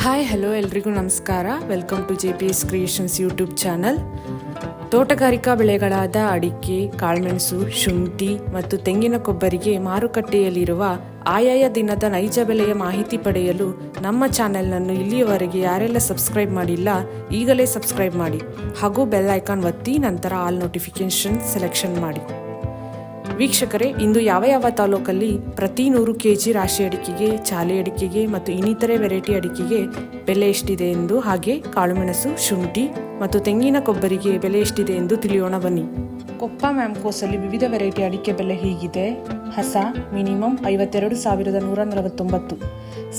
Hi hello ಎಲ್ರಿಗೂ ನಮಸ್ಕಾರ. Welcome to JPS creations YouTube channel. ತೋಟಗಾರಿಕಾ ಬೆಳೆಗಳಾದ ಅಡಿಕೆ, ಕಾಳುಮೆಣಸು, ಶುಂಠಿ ಮತ್ತು ತೆಂಗಿನ ಕೊಬ್ಬರಿಗೆ ಮಾರುಕಟ್ಟೆಯಲ್ಲಿರುವ ಆಯಾಯ ದಿನದ ನೈಜ ಬೆಲೆಯ ಮಾಹಿತಿ ಪಡೆಯಲು ನಮ್ಮ ಚಾನೆಲ್ನನ್ನು ಇಲ್ಲಿಯವರೆಗೆ ಯಾರೆಲ್ಲ ಸಬ್ಸ್ಕ್ರೈಬ್ ಮಾಡಿಲ್ಲ ಈಗಲೇ ಸಬ್ಸ್ಕ್ರೈಬ್ ಮಾಡಿ ಹಾಗೂ ಬೆಲ್ ಐಕಾನ್ ಒತ್ತಿ ನಂತರ ಆಲ್ ನೋಟಿಫಿಕೇಶನ್ ಸೆಲೆಕ್ಷನ್ ಮಾಡಿ. ವೀಕ್ಷಕರೇ, ಇಂದು ಯಾವ ತಾಲೂಕಲ್ಲಿ ಪ್ರತಿ 100 kg ರಾಶಿ ಅಡಿಕೆಗೆ, ಚಾಲೆ ಅಡಿಕೆಗೆ ಮತ್ತು ಇನ್ನಿತರೆ ವೆರೈಟಿ ಅಡಿಕೆಗೆ ಬೆಲೆ ಎಷ್ಟಿದೆ ಎಂದು, ಹಾಗೆ ಕಾಳುಮೆಣಸು, ಶುಂಠಿ ಮತ್ತು ತೆಂಗಿನ ಕೊಬ್ಬರಿಗೆ ಬೆಲೆ ಎಷ್ಟಿದೆ ಎಂದು ತಿಳಿಯೋಣ ಬನ್ನಿ. ಕೊಪ್ಪ ಮ್ಯಾಮ್ಕೋಸಲ್ಲಿ ವಿವಿಧ ವೆರೈಟಿ ಅಡಿಕೆ ಬೆಲೆ ಹೀಗಿದೆ. ಹಸ ಮಿನಿಮಮ್ 52,149,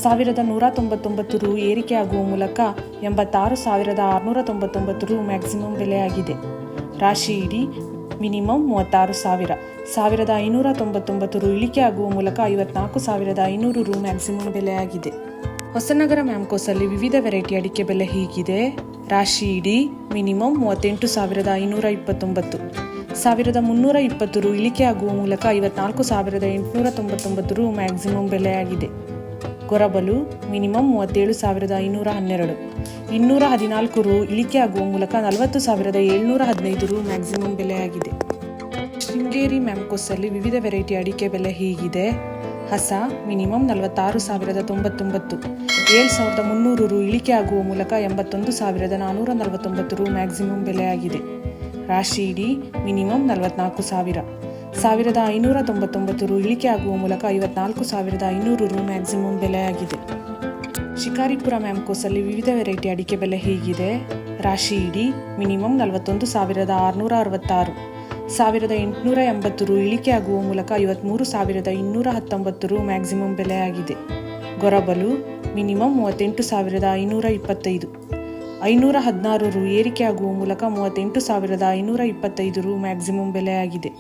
1,199 ರು ಏರಿಕೆ ಆಗುವ ಮೂಲಕ 86,699 ರು ಮ್ಯಾಕ್ಸಿಮಮ್ ಬೆಲೆಯಾಗಿದೆ. ರಾಶಿ ಇಡಿ ಮಿನಿಮಮ್ 36,000, 1,599 ರು ಇಳಿಕೆ ಆಗುವ ಮೂಲಕ 54,500 ರು ಮ್ಯಾಕ್ಸಿಮಮ್ ಬೆಲೆಯಾಗಿದೆ. ಹೊಸನಗರ ಮ್ಯಾಮ್ಕೋಸಲ್ಲಿ ವಿವಿಧ ವೆರೈಟಿ ಅಡಿಕೆ ಬೆಲೆ ಹೀಗಿದೆ. ರಾಶಿ ಇಡಿ ಮಿನಿಮಮ್ 38,529, 1,320 ರು ಇಳಿಕೆ ಆಗುವ ಮೂಲಕ 54,899 ರು ಮ್ಯಾಕ್ಸಿಮಮ್ ಬೆಲೆಯಾಗಿದೆ. ಗೊರಬಲು ಮಿನಿಮಮ್ 37,512, 214 ರು ಇಳಿಕೆ ಆಗುವ ಮೂಲಕ 40,715 ರು ಮ್ಯಾಕ್ಸಿಮಮ್ ಬೆಲೆಯಾಗಿದೆ. ಶೃಂಗೇರಿ ಮ್ಯಾಮ್ಕೋಸಲ್ಲಿ ವಿವಿಧ ವೆರೈಟಿ ಅಡಿಕೆ ಬೆಲೆ ಹೀಗಿದೆ. ಹಸ ಮಿನಿಮಮ್ 46,099, 7,300 ರು ಇಳಿಕೆ ಆಗುವ ಮೂಲಕ 81,449 ರು ಮ್ಯಾಕ್ಸಿಮಮ್ ಬೆಲೆಯಾಗಿದೆ. ರಾಶಿ ಇಡಿ ಮಿನಿಮಮ್ 44,000, 1,599 ರು ಇಳಿಕೆ ಆಗುವ ಮೂಲಕ 54,500 ರು ಮ್ಯಾಕ್ಸಿಮಮ್ ಬೆಲೆಯಾಗಿದೆ. ಶಿಕಾರಿಪುರ ಮ್ಯಾಮ್ಕೋಸಲ್ಲಿ ವಿವಿಧ ವೆರೈಟಿ ಅಡಿಕೆ ಬೆಲೆ ಹೀಗಿದೆ. ರಾಶಿ ಇಡಿ ಮಿನಿಮಮ್ 41,666, 1,880 ರು ಇಳಿಕೆ ಆಗುವ ಮೂಲಕ 53,219 ರು ಮ್ಯಾಕ್ಸಿಮಮ್ ಬೆಲೆಯಾಗಿದೆ. ಗೊರಬಲು ಮಿನಿಮಮ್ 38,525, 516 ರು ಏರಿಕೆ ಆಗುವ ಮೂಲಕ 38,525 ರು ಮ್ಯಾಕ್ಸಿಮಮ್ ಬೆಲೆಯಾಗಿದೆ.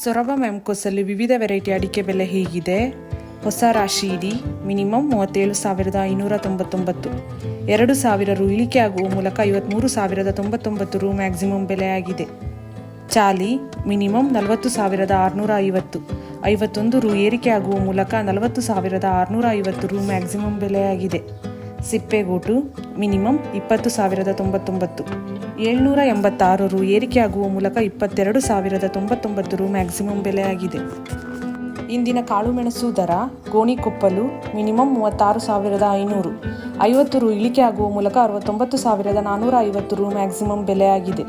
ಸೊರಬ ಮ್ಯಾಮ್ಕೋಸಲ್ಲಿ ವಿವಿಧ ವೆರೈಟಿ ಅಡಿಕೆ ಬೆಲೆ ಹೀಗಿದೆ. ಹೊಸ ರಾಶಿ ಇಡಿ ಮಿನಿಮಮ್ 37,599, 2,000 ರು ಇಳಿಕೆ ಆಗುವ ಮೂಲಕ 53,099 ರು ಮ್ಯಾಕ್ಸಿಮಮ್ ಬೆಲೆಯಾಗಿದೆ. ಚಾಲಿ ಮಿನಿಮಮ್ 40,650, 51 ರು ಏರಿಕೆ ಆಗುವ ಮೂಲಕ 40,650 ರು ಮ್ಯಾಕ್ಸಿಮಮ್ ಬೆಲೆಯಾಗಿದೆ. ಸಿಪ್ಪೆಗೋಟು ಮಿನಿಮಮ್ 20,099, 786 ರು ಏರಿಕೆ ಆಗುವ ಮೂಲಕ 22,099 ರು ಮ್ಯಾಕ್ಸಿಮಮ್ ಬೆಲೆಯಾಗಿದೆ. ಇಂದಿನ ಕಾಳುಮೆಣಸು ದರ: ಗೋಣಿಕೊಪ್ಪಲು ಮಿನಿಮಮ್ 36,500, 50 ರು ಇಳಿಕೆ ಆಗುವ ಮೂಲಕ 69,450 ರು ಮ್ಯಾಕ್ಸಿಮಮ್ ಬೆಲೆಯಾಗಿದೆ.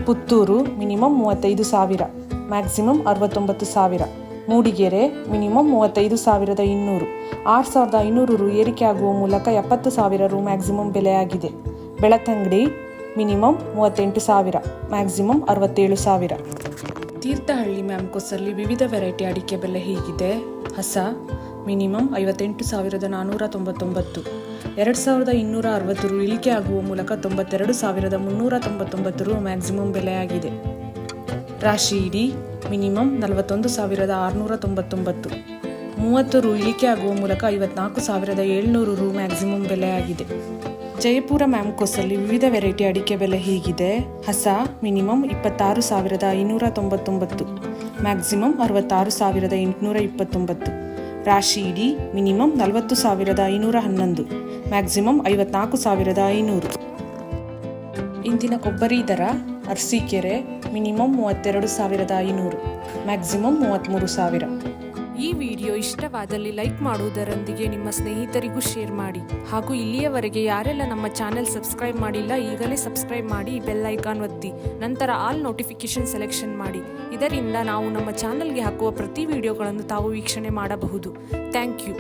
Puttur minimum 35,000, maximum 69,000. Mudigere minimum 35,200, 6,500 ರು ಏರಿಕೆ ಆಗುವ ಮೂಲಕ 70,000 ರು ಮ್ಯಾಕ್ಸಿಮಮ್ ಬೆಲೆಯಾಗಿದೆ. Belthangady minimum 38,000, maximum 67,000. ತೀರ್ಥಹಳ್ಳಿ ಮ್ಯಾಮ್ಕೋಸಲ್ಲಿ ವಿವಿಧ ವೆರೈಟಿ ಅಡಿಕೆ ಬೆಲೆ ಹೀಗಿದೆ. ಹಸ ಮಿನಿಮಮ್ 58,499, 2,260 ರು ಇಳಿಕೆ ಆಗುವ ಮೂಲಕ 92,399 ರು ಮ್ಯಾಕ್ಸಿಮಮ್ ಬೆಲೆಯಾಗಿದೆ. ರಾಶಿ ಇಡಿ ಮಿನಿಮಮ್ 41,699, 30 ರು ಇಳಿಕೆ ಆಗುವ ಮೂಲಕ 54,700 ರು ಮ್ಯಾಕ್ಸಿಮಮ್ ಬೆಲೆಯಾಗಿದೆ. ಜಯಪುರ ಮ್ಯಾಮ್ಕೋಸಲ್ಲಿ ವಿವಿಧ ವೆರೈಟಿ ಅಡಿಕೆ ಬೆಲೆ ಹೀಗಿದೆ. ಹಸ ಮಿನಿಮಮ್ 26,599, ಮ್ಯಾಕ್ಸಿಮಮ್ 66,829. ರಾಶಿ ಇಡಿ ಮಿನಿಮಮ್ 40,511, ಮ್ಯಾಕ್ಸಿಮಮ್ 54,500. ಇಂದಿನ ಕೊಬ್ಬರಿ ದರ: ಅರಸೀಕೆರೆ ಮಿನಿಮಮ್ 32,500, ಮ್ಯಾಕ್ಸಿಮಮ್ 33,000. ಈ ವಿಡಿಯೋ ಇಷ್ಟವಾದಲ್ಲಿ ಲೈಕ್ ಮಾಡುವುದರೊಂದಿಗೆ ನಿಮ್ಮ ಸ್ನೇಹಿತರಿಗೂ ಶೇರ್ ಮಾಡಿ ಹಾಗೂ ಇಲ್ಲಿಯವರೆಗೆ ಯಾರೆಲ್ಲ ನಮ್ಮ ಚಾನೆಲ್ ಸಬ್ಸ್ಕ್ರೈಬ್ ಮಾಡಿಲ್ಲ ಈಗಲೇ ಸಬ್ಸ್ಕ್ರೈಬ್ ಮಾಡಿ, ಬೆಲ್ ಐಕಾನ್ ಒತ್ತಿ ನಂತರ ಆಲ್ ನೋಟಿಫಿಕೇಶನ್ ಸೆಲೆಕ್ಷನ್ ಮಾಡಿ. ಇದರಿಂದ ನಾವು ನಮ್ಮ ಚಾನೆಲ್ಗೆ ಹಾಕುವ ಪ್ರತಿ ವಿಡಿಯೋಗಳನ್ನು ತಾವು ವೀಕ್ಷಣೆ ಮಾಡಬಹುದು. Thank you.